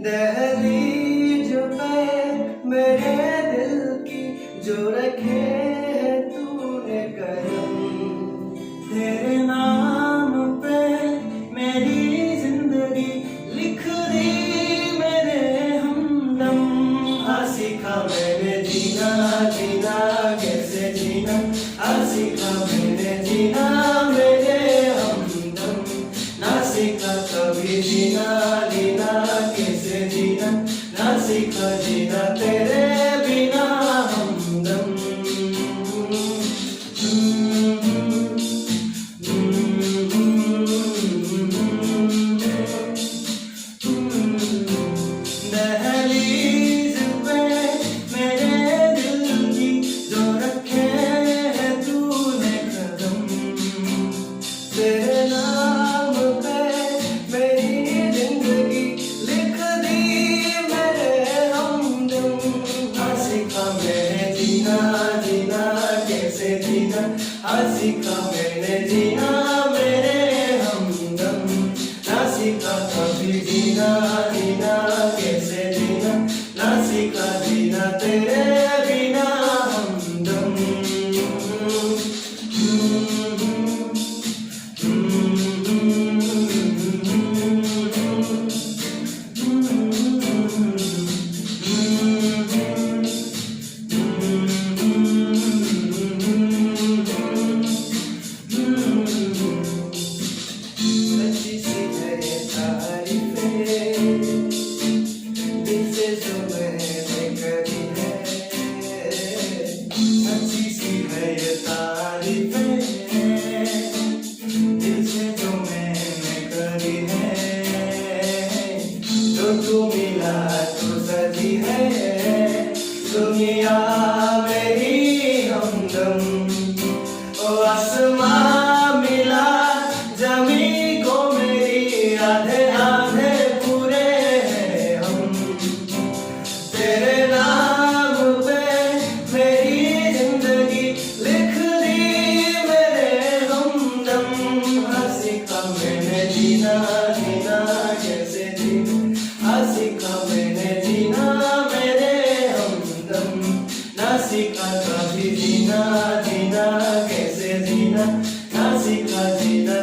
दहलीज पे मेरे दिल की जो रखे है तूने कदम, तेरे नाम पे मेरी जिंदगी लिख दी मेरे हमदम। हाँ सीखा मैंने जीना जीना कैसे जीना, हाँ सीखा मैंने जीना मेरे हमदम। ना सीखा कभी जीना जीना कैसे जीना, ना सीखा जीना तेरे बिना हमदम। दहलीज पे मेरे दिल की जो रखे है तूने कदम, तेरे नाम पे मेरी जिंदगी लिख दी मेरे हमदम। हाँ सीखा मैंने जीना जीना कैसे जीना, हाँ सीखा मैंने जीना मेरे हमदम। ना सीखा कभी जीना जीना कैसे जीना, ना सीखा जीना तेरे बिना हमदम। सच्ची सी है ये तारीफें दिल से जो मैंने करी है, सच्ची सी है ये तारीफें दिल से जो मैंने करी है। जो तू मिला तो सजी है दुनिया मेरी हमदम। ओ आसमां मिला जमी को मेरी, आधे आधे पूरे हैं हम। तेरे नाम पे मेरी जिंदगी लिख दी मेरे हमदम। हाँ सीखा मैंने जीना जीना कैसे जीना, हाँ सीखा मैंने जीना मेरे हमदम। ना सीखा कभी जीना जीना कैसे जीना, ना सीखा जीना